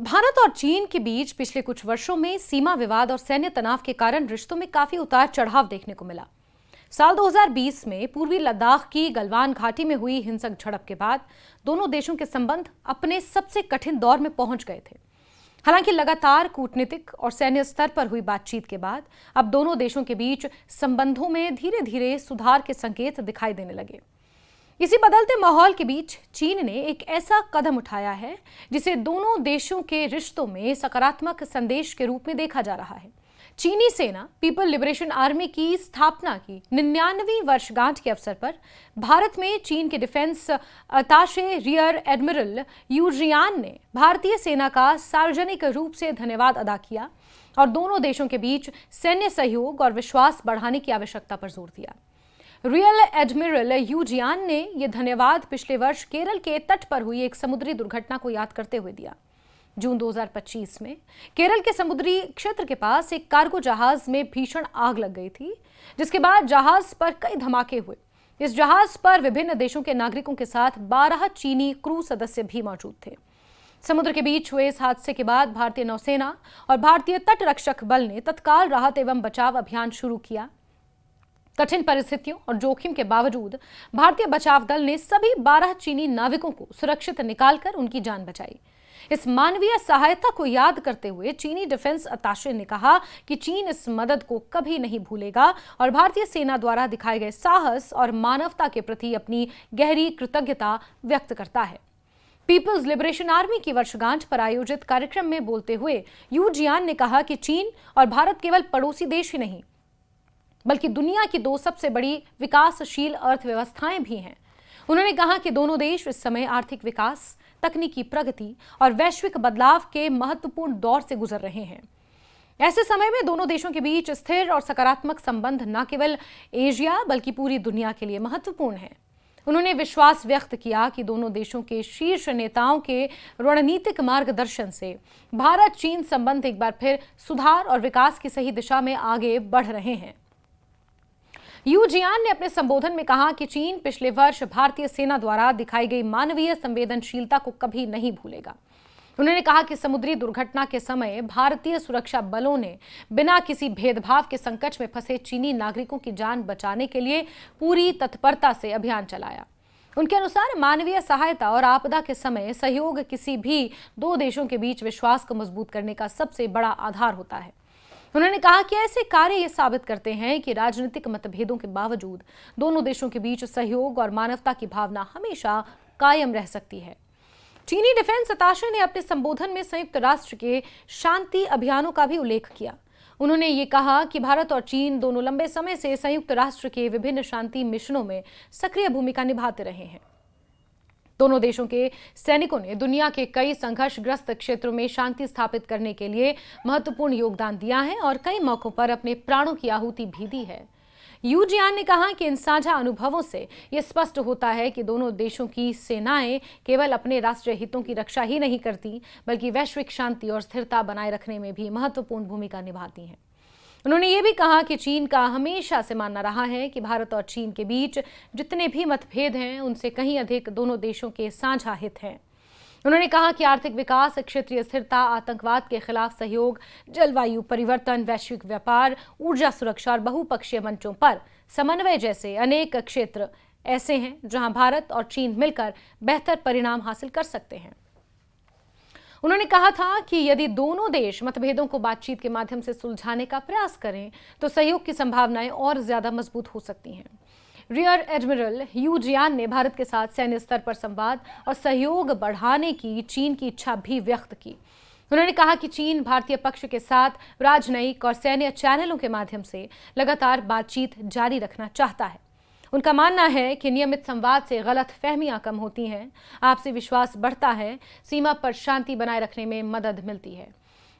भारत और चीन के बीच पिछले कुछ वर्षों में सीमा विवाद और सैन्य तनाव के कारण रिश्तों में काफी उतार चढ़ाव देखने को मिला। साल 2020 में पूर्वी लद्दाख की गलवान घाटी में हुई हिंसक झड़प के बाद दोनों देशों के संबंध अपने सबसे कठिन दौर में पहुंच गए थे। हालांकि लगातार कूटनीतिक और सैन्य स्तर पर हुई बातचीत के बाद अब दोनों देशों के बीच संबंधों में धीरे धीरे सुधार के संकेत दिखाई देने लगे। इसी बदलते माहौल के बीच चीन ने एक ऐसा कदम उठाया है जिसे दोनों देशों के रिश्तों में सकारात्मक संदेश के रूप में देखा जा रहा है। चीनी सेना पीपल लिबरेशन आर्मी की स्थापना की 99वीं वर्षगांठ के अवसर पर भारत में चीन के defence attache rear admiral Yu Jian ने भारतीय सेना का सार्वजनिक रूप से धन्यवाद अदा किया और दोनों देशों के बीच सैन्य सहयोग और विश्वास बढ़ाने की आवश्यकता पर जोर दिया। रियल एडमिरल यू जियान ने यह धन्यवाद पिछले वर्ष केरल के तट पर हुई एक समुद्री दुर्घटना को याद करते हुए दिया। जून 2025 में केरल के समुद्री क्षेत्र के पास एक कार्गो जहाज में भीषण आग लग गई थी, जिसके बाद जहाज पर कई धमाके हुए। इस जहाज पर विभिन्न देशों के नागरिकों के साथ 12 चीनी क्रू सदस्य भी मौजूद थे। समुद्र के बीच हुए इस हादसे के बाद भारतीय नौसेना और भारतीय तट रक्षक बल ने तत्काल राहत एवं बचाव अभियान शुरू किया। कठिन परिस्थितियों और जोखिम के बावजूद भारतीय बचाव दल ने सभी 12 चीनी नाविकों को सुरक्षित निकालकर उनकी जान बचाई। इस मानवीय सहायता को याद करते हुए चीनी डिफेंस अताशे ने कहा कि चीन इस मदद को कभी नहीं भूलेगा और भारतीय सेना द्वारा दिखाए गए साहस और मानवता के प्रति अपनी गहरी कृतज्ञता व्यक्त करता है। पीपल्स लिबरेशन आर्मी की वर्षगांठ पर आयोजित कार्यक्रम में बोलते हुए यू जियान ने कहा कि चीन और भारत केवल पड़ोसी देश ही नहीं बल्कि दुनिया की दो सबसे बड़ी विकासशील अर्थव्यवस्थाएं भी हैं। उन्होंने कहा कि दोनों देश इस समय आर्थिक विकास, तकनीकी प्रगति और वैश्विक बदलाव के महत्वपूर्ण दौर से गुजर रहे हैं। ऐसे समय में दोनों देशों के बीच स्थिर और सकारात्मक संबंध न केवल एशिया बल्कि पूरी दुनिया के लिए महत्वपूर्ण है। उन्होंने विश्वास व्यक्त किया कि दोनों देशों के शीर्ष नेताओं के रणनीतिक मार्गदर्शन से भारत चीन संबंध एक बार फिर सुधार और विकास की सही दिशा में आगे बढ़ रहे हैं। यू जियान ने अपने संबोधन में कहा कि चीन पिछले वर्ष भारतीय सेना द्वारा दिखाई गई मानवीय संवेदनशीलता को कभी नहीं भूलेगा। उन्होंने कहा कि समुद्री दुर्घटना के समय भारतीय सुरक्षा बलों ने बिना किसी भेदभाव के संकट में फंसे चीनी नागरिकों की जान बचाने के लिए पूरी तत्परता से अभियान चलाया। उनके अनुसार मानवीय सहायता और आपदा के समय सहयोग किसी भी दो देशों के बीच विश्वास को मजबूत करने का सबसे बड़ा आधार होता है। उन्होंने कहा कि ऐसे कार्य ये साबित करते हैं कि राजनीतिक मतभेदों के बावजूद दोनों देशों के बीच सहयोग और मानवता की भावना हमेशा कायम रह सकती है। चीनी डिफेंस अताशे ने अपने संबोधन में संयुक्त राष्ट्र के शांति अभियानों का भी उल्लेख किया। उन्होंने ये कहा कि भारत और चीन दोनों लंबे समय से संयुक्त राष्ट्र के विभिन्न शांति मिशनों में सक्रिय भूमिका निभाते रहे हैं। दोनों देशं के सैनिकों ने दुनिया के कई संघर्षग्रस्त क्षेत्रों में शांति स्थापित करने के लिए महत्वपूर्ण योगदान दिया है और कई मौकों पर अपने प्राणों की आहुति भी दी है। यू जियान ने कहा कि इन साझा अनुभवों से यह स्पष्ट होता है कि दोनों देशों की सेनाएं केवल अपने राष्ट्रीय हितों की रक्षा ही नहीं करती बल्कि वैश्विक शांति और स्थिरता बनाए रखने में भी महत्वपूर्ण भूमिका निभाती हैं। उन्होंने ये भी कहा कि चीन का हमेशा से मानना रहा है कि भारत और चीन के बीच जितने भी मतभेद हैं उनसे कहीं अधिक दोनों देशों के साझा हित हैं। उन्होंने कहा कि आर्थिक विकास, क्षेत्रीय स्थिरता, आतंकवाद के खिलाफ सहयोग, जलवायु परिवर्तन, वैश्विक व्यापार, ऊर्जा सुरक्षा और बहुपक्षीय मंचों पर समन्वय जैसे अनेक क्षेत्र ऐसे हैं जहां भारत और चीन मिलकर बेहतर परिणाम हासिल कर सकते हैं। उन्होंने कहा था कि यदि दोनों देश मतभेदों को बातचीत के माध्यम से सुलझाने का प्रयास करें तो सहयोग की संभावनाएं और ज्यादा मजबूत हो सकती हैं। रियर एडमिरल यू जियान ने भारत के साथ सैन्य स्तर पर संवाद और सहयोग बढ़ाने की चीन की इच्छा भी व्यक्त की। उन्होंने कहा कि चीन भारतीय पक्ष के साथ राजनयिक और सैन्य चैनलों के माध्यम से लगातार बातचीत जारी रखना चाहता है। उनका मानना है कि नियमित संवाद से गलत फहमियां कम होती हैं, आपसी विश्वास बढ़ता है, सीमा पर शांति बनाए रखने में मदद मिलती है।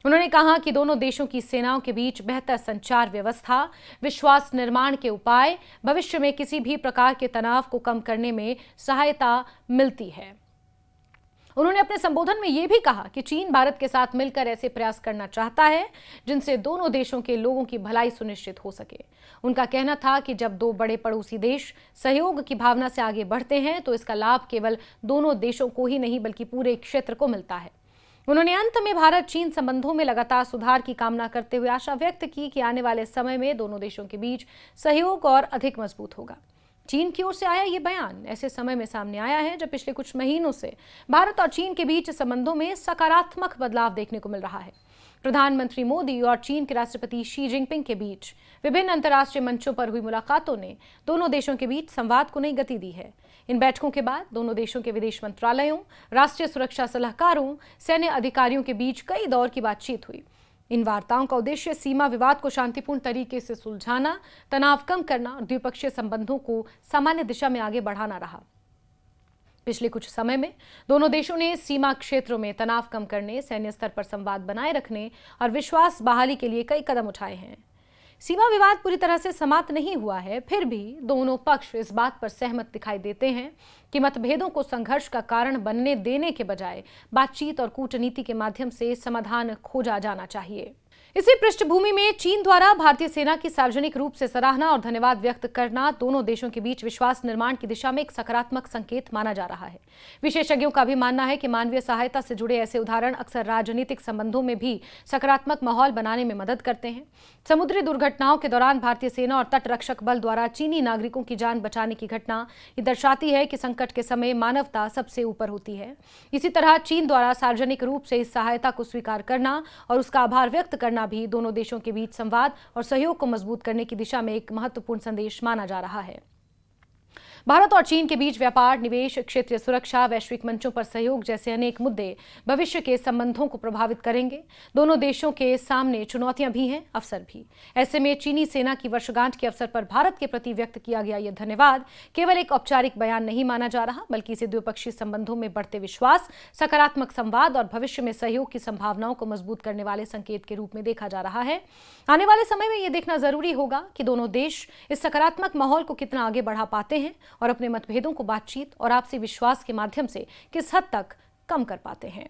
उन्होंने कहा कि दोनों देशों की सेनाओं के बीच बेहतर संचार व्यवस्था, विश्वास निर्माण के उपाय भविष्य में किसी भी प्रकार के तनाव को कम करने में सहायता मिलती है। उन्होंने अपने संबोधन में यह भी कहा कि चीन भारत के साथ मिलकर ऐसे प्रयास करना चाहता है जिनसे दोनों देशों के लोगों की भलाई सुनिश्चित हो सके। उनका कहना था कि जब दो बड़े पड़ोसी देश सहयोग की भावना से आगे बढ़ते हैं तो इसका लाभ केवल दोनों देशों को ही नहीं बल्कि पूरे क्षेत्र को मिलता है। उन्होंने अंत में भारत चीन संबंधों में लगातार सुधार की कामना करते हुए आशा व्यक्त की कि आने वाले समय में दोनों देशों के बीच सहयोग और अधिक मजबूत होगा। चीन की ओर से आया ये बयान ऐसे समय में सामने आया है जब पिछले कुछ महीनों से भारत और चीन के बीच संबंधों में सकारात्मक बदलाव देखने को मिल रहा है। प्रधानमंत्री मोदी और चीन के राष्ट्रपति शी जिनपिंग के बीच विभिन्न अंतर्राष्ट्रीय मंचों पर हुई मुलाकातों ने दोनों देशों के बीच संवाद को नई गति दी है। इन बैठकों के बाद दोनों देशों के विदेश मंत्रालयों, राष्ट्रीय सुरक्षा सलाहकारों, सैन्य अधिकारियों के बीच कई दौर की बातचीत हुई। इन वार्ताओं का उद्देश्य सीमा विवाद को शांतिपूर्ण तरीके से सुलझाना, तनाव कम करना और द्विपक्षीय संबंधों को सामान्य दिशा में आगे बढ़ाना रहा। पिछले कुछ समय में दोनों देशों ने सीमा क्षेत्रों में तनाव कम करने, सैन्य स्तर पर संवाद बनाए रखने और विश्वास बहाली के लिए कई कदम उठाए हैं। सीमा विवाद पूरी तरह से समाप्त नहीं हुआ है, फिर भी दोनों पक्ष इस बात पर सहमत दिखाई देते हैं कि मतभेदों को संघर्ष का कारण बनने देने के बजाय बातचीत और कूटनीति के माध्यम से समाधान खोजा जाना चाहिए। इसी पृष्ठभूमि में चीन द्वारा भारतीय सेना की सार्वजनिक रूप से सराहना और धन्यवाद व्यक्त करना दोनों देशों के बीच विश्वास निर्माण की दिशा में एक सकारात्मक संकेत माना जा रहा है। विशेषज्ञों का भी मानना है कि मानवीय सहायता से जुड़े ऐसे उदाहरण अक्सर राजनीतिक संबंधों में भी सकारात्मक माहौल बनाने में मदद करते हैं। समुद्री दुर्घटनाओं के दौरान भारतीय सेना और तट रक्षक बल द्वारा चीनी नागरिकों की जान बचाने की घटना ये दर्शाती है कि संकट के समय मानवता सबसे ऊपर होती है। इसी तरह चीन द्वारा सार्वजनिक रूप से इस सहायता को स्वीकार करना और उसका आभार व्यक्त करना भी दोनों देशों के बीच संवाद और सहयोग को मजबूत करने की दिशा में एक महत्वपूर्ण संदेश माना जा रहा है। भारत और चीन के बीच व्यापार, निवेश, क्षेत्रीय सुरक्षा, वैश्विक मंचों पर सहयोग जैसे अनेक मुद्दे भविष्य के संबंधों को प्रभावित करेंगे। दोनों देशों के सामने चुनौतियां भी हैं, अवसर भी। ऐसे में चीनी सेना की वर्षगांठ के अवसर पर भारत के प्रति व्यक्त किया गया यह धन्यवाद केवल एक औपचारिक बयान नहीं माना जा रहा, बल्कि इसे द्विपक्षीय संबंधों में बढ़ते विश्वास, सकारात्मक संवाद और भविष्य में सहयोग की संभावनाओं को मजबूत करने वाले संकेत के रूप में देखा जा रहा है। आने वाले समय में यह देखना जरूरी होगा कि दोनों देश इस सकारात्मक माहौल को कितना आगे बढ़ा पाते हैं और अपने मतभेदों को बातचीत और आपसी विश्वास के माध्यम से किस हद तक कम कर पाते हैं।